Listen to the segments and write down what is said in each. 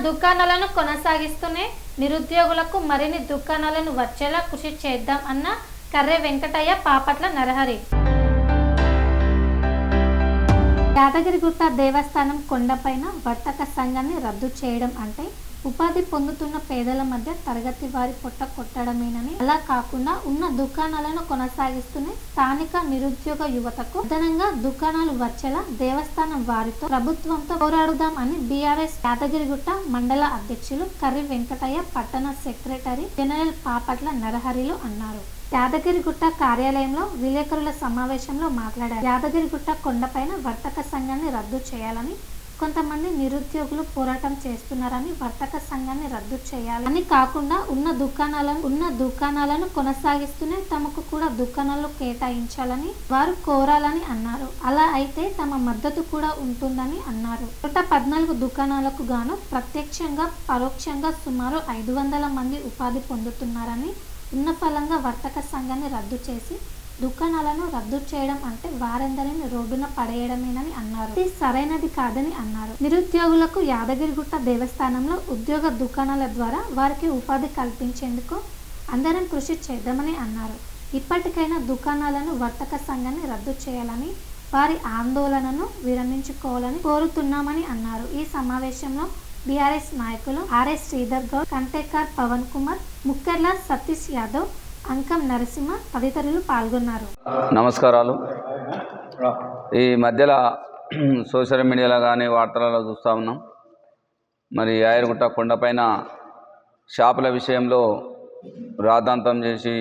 దుకాణాలను కొనసాగిస్తూనే నిరుద్యోగులకు మరిన్ని దుకాణాలను వచ్చేలా కృషి చేద్దాం అన్న కర్రె వెంకటయ్య, పాపట్ల నరహరి. యాదగిరిగుట్ట దేవస్థానం కొండపైన వర్తక సంఘాన్ని రద్దు చేయడం అంటే ఉపాధి పొందుతున్న పేదల మధ్య తరగతి వారి పొట్ట కొట్టడమేనని, అలా కాకుండా ఉన్న దుకాణాలను కొనసాగిస్తూనే స్థానిక నిరుద్యోగ యువతకు అదనంగా దుకాణాలు వచ్చేలా దేవస్థానం వారితో ప్రభుత్వంతో పోరాడుదాం అని బీఆర్ఎస్ యాదగిరిగుట్ట మండల అధ్యక్షులు కర్రె వెంకటయ్య, పట్టణ సెక్రటరీ జనరల్ పాపట్ల నరహరిలు అన్నారు. యాదగిరిగుట్ట కార్యాలయంలో విలేకరుల సమావేశంలో మాట్లాడారు. యాదగిరిగుట్ట కొండపైన వర్తక సంఘాన్ని రద్దు చేయాలని కొంతమంది నిరుద్యోగులు పోరాటం చేస్తున్నారని, వర్తక సంఘాన్ని రద్దు చేయాలని కాకుండా ఉన్న దుకాణాలను కొనసాగిస్తూనే తమకు కూడా దుకాణాలు కేటాయించాలని వారు కోరాలని అన్నారు. అలా అయితే తమ మద్దతు కూడా ఉంటుందని అన్నారు. 114 దుకాణాలకు గాను ప్రత్యక్షంగా పరోక్షంగా సుమారు 500 మంది ఉపాధి పొందుతున్నారని, ఉన్న ఫలంగా వర్తక సంఘాన్ని రద్దు చేసి దుకాణాలను రద్దు చేయడం అంటే వారందరిని రోడ్డున పడేయడమేనని అన్నారు. ఇది సరైనది కాదని అన్నారు. నిరుద్యోగులకు యాదగిరిగుట్ట దేవస్థానంలో ఉద్యోగ దుకాణాల ద్వారా వారికి ఉపాధి కల్పించేందుకు అందరం కృషి చేద్దామని అన్నారు. ఇప్పటికైనా దుకాణాలను వర్తక సంఘాన్ని రద్దు చేయాలని, వారి ఆందోళనను విరమించుకోవాలని కోరుతున్నామని అన్నారు. ఈ సమావేశంలో బీఆర్ఎస్ నాయకులు ఆర్ఎస్ శ్రీధర్ గౌడ్, కంటేకర్ పవన్ కుమార్, ముక్కెర్ల సతీష్ యాదవ్, అంకం నరసింహ తదితరులు పాల్గొన్నారు. నమస్కారాలు. ఈ మధ్యలో సోషల్ మీడియాలో కానీ వార్తలలో చూస్తూ ఉన్నాం. మరి యాదగిరిగుట్ట కొండపైన షాపుల విషయంలో రాద్ధాంతం చేసి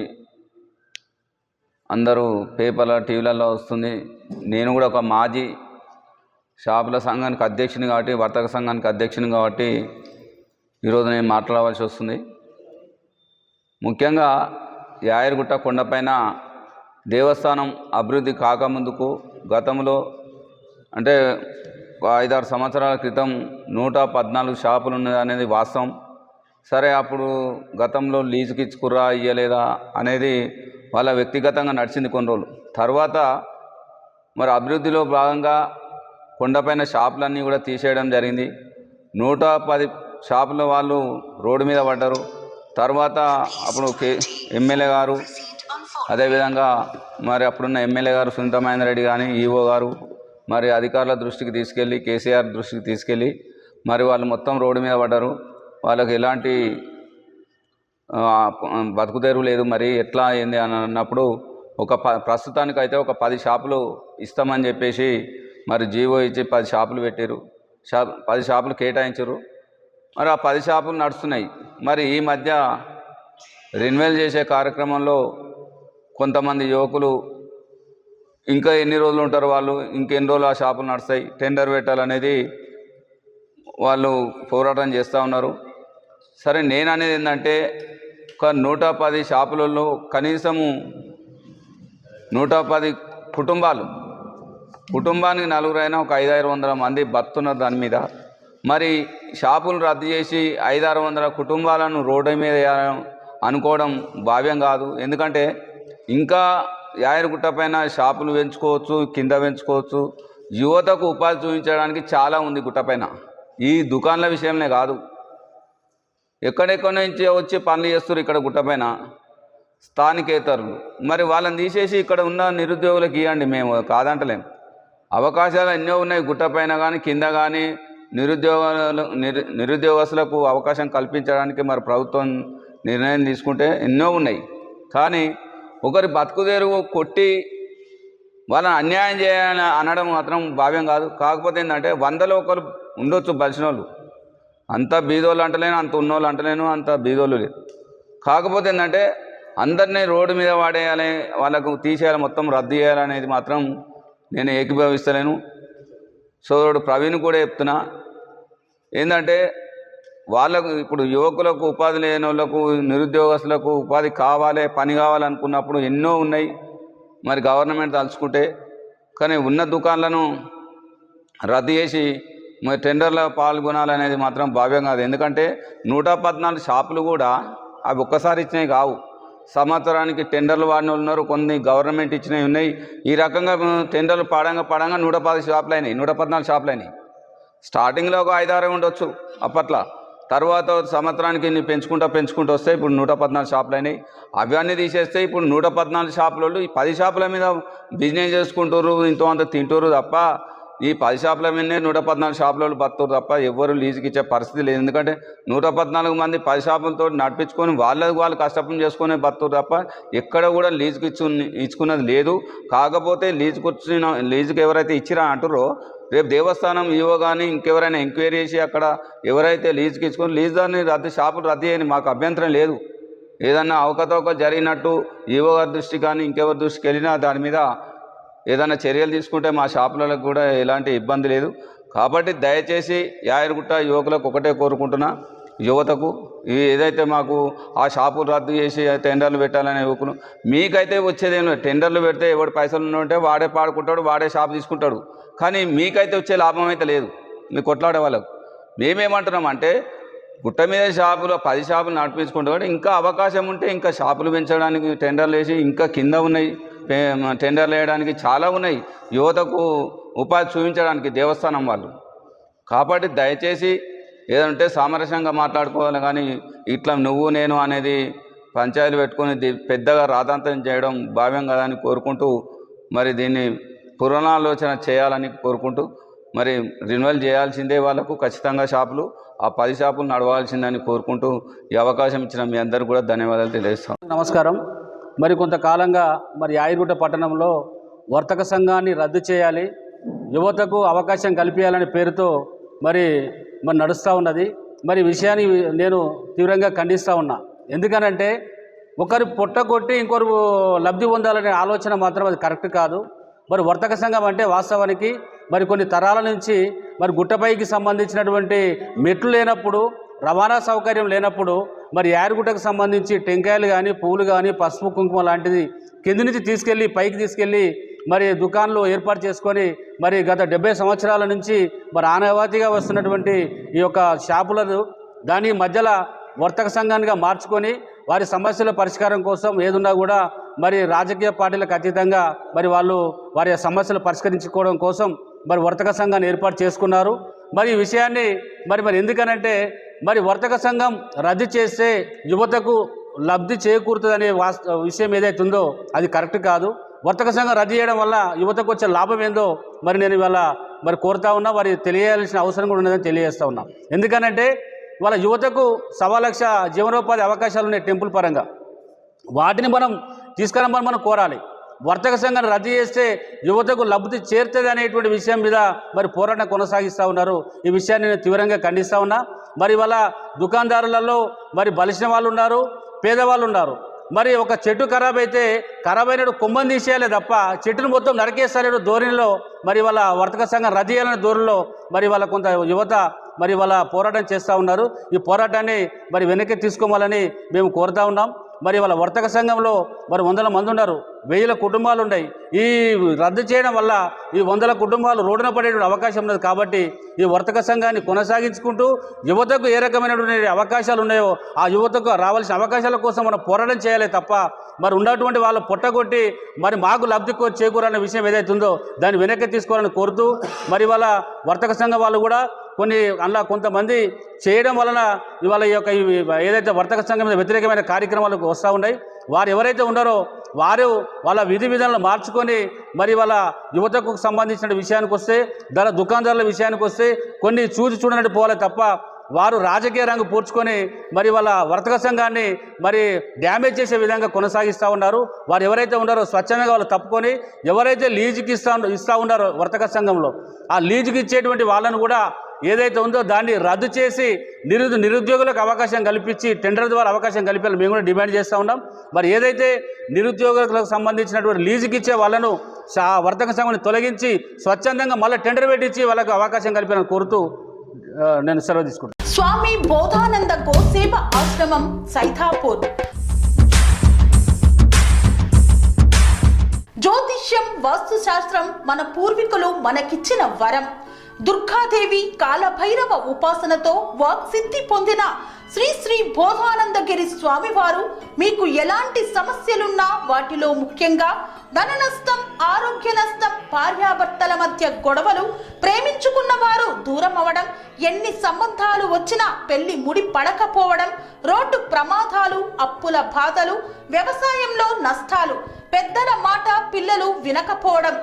అందరూ పేపర్ల టీవీలలో వస్తుంది. నేను కూడా ఒక మాజీ షాపుల సంఘానికి అధ్యక్షుని కాబట్టి, వర్తక సంఘానికి అధ్యక్షుని కాబట్టి ఈరోజు నేను మాట్లాడవలసి వస్తుంది. ముఖ్యంగా యాదగిరిగుట్ట కొండపైన దేవస్థానం అభివృద్ధి కాకముందుకు గతంలో అంటే 5-6 సంవత్సరాల క్రితం 114 షాపులు ఉన్నది అనేది వాస్తవం. సరే, అప్పుడు గతంలో లీజుకి ఇచ్చుకుర్రా ఇయ్యలేదా అనేది వాళ్ళ వ్యక్తిగతంగా నడిచింది కొన్ని రోజులు. తర్వాత మరి అభివృద్ధిలో భాగంగా కొండపైన షాపులన్నీ కూడా తీసేయడం జరిగింది. 110 షాపుల వాళ్ళు రోడ్డు మీద పడ్డారు. తర్వాత అప్పుడు ఎమ్మెల్యే గారు, అదేవిధంగా మరి అప్పుడున్న ఎమ్మెల్యే గారు సునీత మహేందర్ రెడ్డి కానీ, ఈఓ గారు మరి అధికారుల దృష్టికి తీసుకెళ్ళి, కేసీఆర్ దృష్టికి తీసుకెళ్ళి మరి వాళ్ళు మొత్తం రోడ్డు మీద పడ్డారు. వాళ్ళకి ఎలాంటి బతుకుదేరు లేదు. మరి ఎట్లా అయింది అని అన్నప్పుడు ప్రస్తుతానికైతే ఒక 10 షాపులు ఇస్తామని చెప్పేసి మరి జీవో ఇచ్చి 10 షాపులు పెట్టారు. 10 షాపులు కేటాయించారు. మరి ఆ 10 షాపులు నడుస్తున్నాయి. మరి ఈ మధ్య రెన్యువల్ చేసే కార్యక్రమంలో కొంతమంది యువకులు ఇంకా ఎన్ని రోజులు ఉంటారు, వాళ్ళు ఇంకెన్ని రోజులు ఆ షాపులు నడుస్తాయి, టెండర్ పెట్టాలనేది వాళ్ళు పోరాటం చేస్తూ ఉన్నారు. సరే, నేను అనేది ఏంటంటే ఒక 110 షాపులలో కనీసము 110 కుటుంబానికి నలుగురైనా ఒక 500-600 మంది బతున్నారు దాని మీద. మరి షాపులు రద్దు చేసి 500-600 కుటుంబాలను రోడ్డు మీద అనుకోవడం భావ్యం కాదు. ఎందుకంటే ఇంకా యాదగిరిగుట్ట పైన షాపులు పెంచుకోవచ్చు, కింద పెంచుకోవచ్చు. యువతకు ఉపాధి చూపించడానికి చాలా ఉంది గుట్టపైన. ఈ దుకాణాల విషయంలో కాదు, ఎక్కడెక్కడి నుంచి వచ్చి పనులు చేస్తారు ఇక్కడ గుట్టపైన స్థానికేతరులు. మరి వాళ్ళని తీసేసి ఇక్కడ ఉన్న నిరుద్యోగులకు ఇవ్వండి, మేము కాదంటలేం. అవకాశాలు ఎన్నో ఉన్నాయి గుట్టపైన కానీ కింద కానీ. నిరుద్యోగస్తులకు అవకాశం కల్పించడానికి మరి ప్రభుత్వం నిర్ణయం తీసుకుంటే ఎన్నో ఉన్నాయి. కానీ ఒకరి బతుకుదేరు కొట్టి వాళ్ళని అన్యాయం చేయాలని అనడం మాత్రం భావ్యం కాదు. కాకపోతే ఏంటంటే 100లో ఒకరు ఉండొచ్చు బలిసిన వాళ్ళు. అంత బీదోళ్ళు అంటలేను, అంత ఉన్నోళ్ళు అంటలేను, అంత బీదోళ్ళు లేదు. కాకపోతే ఏంటంటే అందరినీ రోడ్డు మీద వాడేయాలి, వాళ్ళకు తీసేయాలి, మొత్తం రద్దు చేయాలనేది మాత్రం నేను ఏకీభవిస్తలేను. సోదరుడు ప్రవీణ్ కూడా చెప్తున్నా. ఏంటంటే వాళ్ళకు ఇప్పుడు యువకులకు ఉపాధి లేని వాళ్ళకు, నిరుద్యోగస్తులకు ఉపాధి కావాలి, పని కావాలనుకున్నప్పుడు ఎన్నో ఉన్నాయి మరి గవర్నమెంట్ తలుచుకుంటే. కానీ ఉన్న దుకాణాలను రద్దు చేసి మరి టెండర్లో పాల్గొనాలనేది మాత్రం భావ్యం కాదు. ఎందుకంటే 114 షాపులు కూడా అవి ఒక్కసారి ఇచ్చినవి కావు. సంవత్సరానికి టెండర్లు వాడిన ఉన్నారు, కొన్ని గవర్నమెంట్ ఇచ్చినవి ఉన్నాయి. ఈ రకంగా టెండర్లు పడంగా 110 షాపులు అయినాయి, 114 షాపులు అయినాయి. స్టార్టింగ్లో ఒక 5-6 ఉండొచ్చు అప్పట్లో. తర్వాత సంవత్సరానికి ఇన్ని పెంచుకుంటూ వస్తే ఇప్పుడు 114 షాపులు అయినాయి. అవన్నీ తీసేస్తే ఇప్పుడు 114 షాపులలో ఈ 10 షాపుల మీద బిజినెస్ చేసుకుంటారు, ఇంతో అంత తింటారు తప్ప ఈ 10 షాపుల మీదనే 114 షాపులలో బతుకుతారు తప్ప ఎవరు లీజుకి ఇచ్చే పరిస్థితి లేదు. ఎందుకంటే 114 మంది 10 షాపులతో నడిపించుకొని వాళ్ళు కష్టపడి చేసుకునే బతుకుతారు తప్ప ఎక్కడ కూడా లీజుకి ఇచ్చుకున్నది లేదు. కాకపోతే లీజుకి ఎవరైతే ఇచ్చిరా అంటారో రేపు దేవస్థానం ఈవో కానీ ఇంకెవరైనా ఎంక్వైరీ చేసి అక్కడ ఎవరైతే లీజుకి ఇచ్చుకొని లీజు దాన్ని షాపులు రద్దు చేయని మాకు అభ్యంతరం లేదు. ఏదన్నా అవకతవక జరిగినట్టు ఈవో గారి దృష్టి కానీ ఇంకెవరి దృష్టికి వెళ్ళినా దాని మీద ఏదైనా చర్యలు తీసుకుంటే మా షాపులకు కూడా ఎలాంటి ఇబ్బంది లేదు. కాబట్టి దయచేసి యాదగిరిగుట్ట యువకులకు ఒకటే కోరుకుంటున్నా, యువతకు ఏదైతే మాకు ఆ షాపులు రద్దు చేసి టెండర్లు పెట్టాలనే యువకులు మీకైతే వచ్చేదేం లేదు. టెండర్లు పెడితే ఎవడు పైసలు ఉంటే వాడే పాడుకుంటాడు, వాడే షాపు తీసుకుంటాడు. కానీ మీకైతే వచ్చే లాభం అయితే లేదు మీకు కొట్లాడే వాళ్ళకు. మేమేమంటున్నామంటే గుట్ట మీద షాపులు 10 షాపులు నడిపించుకుంటాడు, ఇంకా అవకాశం ఉంటే ఇంకా షాపులు పెంచడానికి టెండర్లు వేసి ఇంకా కింద ఉన్నాయి టెండర్లు వేయడానికి చాలా ఉన్నాయి యువతకు ఉపాధి చూపించడానికి దేవస్థానం వాళ్ళు. కాబట్టి దయచేసి ఏదంటే సామరస్యంగా మాట్లాడుకోవాలి కానీ ఇట్లా నువ్వు నేను అనేది పంచాయతీలు పెట్టుకుని పెద్దగా రాద్ధాంతం చేయడం భావ్యం కదా అని కోరుకుంటూ మరి దీన్ని పునరాలోచన చేయాలని కోరుకుంటూ మరి రిన్యువల్ చేయాల్సిందే వాళ్ళకు ఖచ్చితంగా షాపులు ఆ 10 షాపులు నడవాల్సిందని కోరుకుంటూ ఈ అవకాశం ఇచ్చిన మీ అందరికీ కూడా ధన్యవాదాలు తెలియజేస్తాం. నమస్కారం. మరి కొంతకాలంగా మరి యాదగిరిగుట్ట పట్టణంలో వర్తక సంఘాన్ని రద్దు చేయాలి, యువతకు అవకాశం కల్పించాలనే పేరుతో మరి నడుస్తూ ఉన్నది. మరి విషయాన్ని నేను తీవ్రంగా ఖండిస్తూ ఉన్నా. ఎందుకనంటే ఒకరు పొట్టగొట్టి ఇంకొకరు లబ్ధి పొందాలనే ఆలోచన మాత్రం అది కరెక్ట్ కాదు. మరి వర్తక సంఘం అంటే వాస్తవానికి మరి కొన్ని తరాల నుంచి మరి గుట్టపైకి సంబంధించినటువంటి మెట్లు లేనప్పుడు, రవాణా సౌకర్యం లేనప్పుడు మరి యాదగిరిగుట్టకు సంబంధించి టెంకాయలు కానీ పువ్వులు కానీ పసుపు కుంకుమ లాంటిది కింది నుంచి తీసుకెళ్ళి పైకి తీసుకెళ్ళి మరి దుకాణాలు ఏర్పాటు చేసుకొని మరి గత 70 సంవత్సరాల నుంచి మరి ఆనవాయితీగా వస్తున్నటువంటి ఈ యొక్క షాపులను దాని మధ్యలో వర్తక సంఘానిగా మార్చుకొని వారి సమస్యల పరిష్కారం కోసం ఏదున్నా కూడా మరి రాజకీయ పార్టీలకు అతీతంగా మరి వాళ్ళు వారి సమస్యలు పరిష్కరించుకోవడం కోసం మరి వర్తక సంఘాన్ని ఏర్పాటు చేసుకున్నారు. మరి ఈ విషయాన్ని మరి ఎందుకనంటే మరి వర్తక సంఘం రద్దు చేస్తే యువతకు లబ్ధి చేకూరుతుందనే విషయం ఏదైతే ఉందో అది కరెక్ట్ కాదు. వర్తక సంఘం రద్దు చేయడం వల్ల యువతకు వచ్చే లాభం ఏందో మరి నేను ఇవాళ మరి కోరుతా ఉన్నా, మరి తెలియాల్సిన అవసరం కూడా ఉన్నదని తెలియజేస్తూ ఉన్నా. ఎందుకనంటే వాళ్ళ యువతకు 1,00,000 జీవనోపాధి అవకాశాలు ఉన్నాయి టెంపుల్ పరంగా, వాటిని మనం తీసుకురమ్మని మనం కోరాలి. వర్తక సంఘాన్ని రద్దు చేస్తే యువతకు లబ్ధి చేరుతుంది అనేటువంటి విషయం మీద మరి పోరాటం కొనసాగిస్తూ ఉన్నారు. ఈ విషయాన్ని నేను తీవ్రంగా ఖండిస్తూ ఉన్నా. మరి వాళ్ళ దుకాణదారులలో మరి బలిసిన వాళ్ళు ఉన్నారు, పేదవాళ్ళు ఉన్నారు. మరి ఒక చెట్టు ఖరాబ్ అయితే ఖరాబ్ అయినట్టు కొమ్మని తీసేయాలి తప్ప చెట్టును మొత్తం నరికేస్తారనే ధోరణిలో మరి వాళ్ళ వర్తక సంఘం రద్దు చేయాలనే ధోరణిలో మరి వాళ్ళ కొంత యువత మరి వాళ్ళ పోరాటం చేస్తూ ఉన్నారు. ఈ పోరాటాన్ని మరి వెనక్కి తీసుకోవాలని మేము కోరుతూ ఉన్నాం. మరి వాళ్ళ వర్తక సంఘంలో మరి 100 మంది ఉన్నారు, 1000 కుటుంబాలు ఉన్నాయి. ఈ రద్దు చేయడం వల్ల ఈ 100 కుటుంబాలు రోడ్డున పడే అవకాశం ఉన్నది. కాబట్టి ఈ వర్తక సంఘాన్ని కొనసాగించుకుంటూ యువతకు ఏ రకమైనటువంటి అవకాశాలు ఉన్నాయో ఆ యువతకు రావాల్సిన అవకాశాల కోసం మనం పోరాటం చేయాలి తప్ప మరి ఉన్నటువంటి వాళ్ళు పొట్టగొట్టి మరి మాకు లబ్ధి చేకూరాలనే విషయం ఏదైతే ఉందో దాన్ని వెనక్కి తీసుకోవాలని కోరుతూ మరి వాళ్ళ వర్తక సంఘం వాళ్ళు కూడా కొన్ని అలా కొంతమంది చేయడం వలన ఇవాళ ఈ యొక్క ఏదైతే వర్తక సంఘం మీద వ్యతిరేకమైన కార్యక్రమాలకు వస్తూ ఉన్నాయి. వారు ఎవరైతే ఉన్నారో వారు వాళ్ళ విధి విధానాలు మార్చుకొని మరి వాళ్ళ యువతకు సంబంధించిన విషయానికి వస్తే దుకాణదారుల విషయానికి వస్తే కొన్ని చూడనట్టు పోవాలి తప్ప వారు రాజకీయ రంగు పూడ్చుకొని మరి వాళ్ళ వర్తక సంఘాన్ని మరి డ్యామేజ్ చేసే విధంగా కొనసాగిస్తూ ఉన్నారు. వారు ఎవరైతే ఉన్నారో స్వచ్ఛందంగా వాళ్ళు తప్పుకొని ఎవరైతే లీజుకి ఇస్తూ ఉన్నారో వర్తక సంఘంలో ఆ లీజుకి ఇచ్చేటువంటి వాళ్ళను కూడా ఏదైతే ఉందో దాన్ని రద్దు చేసి నిరుద్యోగులకు అవకాశం కల్పించి టెండర్ ద్వారా అవకాశం కల్పించాలని మేము కూడా డిమాండ్ చేస్తూ ఉన్నాం. మరి ఏదైతే నిరుద్యోగులకు సంబంధించినటువంటి లీజుకి ఇచ్చే వాళ్ళను వర్తక సంఘాన్ని తొలగించి స్వచ్ఛందంగా మళ్ళీ టెండర్ పెట్టించి వాళ్ళకు అవకాశం కల్పించాలని కోరుతూ నేను సెలవు తీసుకుంటాను. స్వామి బోధానంద గోసేవ ఆశ్రమం సైథాపూర్. జ్యోతిష్యం, వాస్తుశాస్త్రం మన పూర్వీకులు మనకిచ్చిన వరం. దుర్గాదేవి, కాలభైరవ ఉపాసనతో వాక్సిద్ధి పొందిన శ్రీ శ్రీ బోధానందగిరి స్వామివారు మీకు ఎలాంటి సమస్యలున్నా వాటిలో ముఖ్యంగా ధన నష్టం, ఆరోగ్య నష్టం, భార్యాభర్తల మధ్య గొడవలు, ప్రేమించుకున్న వారు దూరం అవడం, ఎన్ని సంబంధాలు వచ్చినా పెళ్లి ముడి పడకపోవడం, రోడ్డు ప్రమాదాలు, అప్పుల బాధలు, వ్యవసాయంలో నష్టాలు, పెద్దల మాట పిల్లలు వినకపోవడం,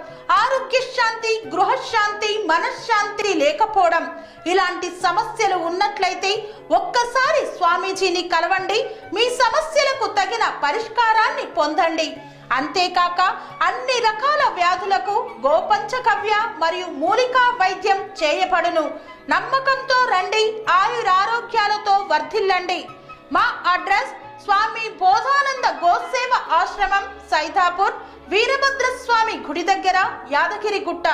ఆరోగ్య శాంతి, గృహశాంతి, మనశ్శాంతి లేకపోవడం, ఇలాంటి సమస్యలు ఉన్నట్లయితే ఒక్కసారి స్వామీజీని కలవండి. మీ సమస్యలకు తగిన పరిష్కారాన్ని పొందండి. అంతేకాక అన్ని రకాల వ్యాధులకు గోపంచకవ్య మరియు మూలికా వైద్యం చేయబడును. నమ్మకంతో రండి, ఆయురారోగ్యాలతో వర్ధిల్లండి. మా అడ్రస్ స్వామి బోధానంద గోసేవ ఆశ్రమం, సైదాపూర్, వీరభద్రస్వామి గుడి దగ్గర, యాదగిరిగుట్ట.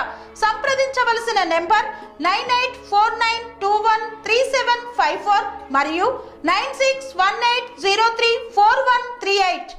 సంప్రదించవలసిన నెంబర్ 9849213754 మరియు 9618034138.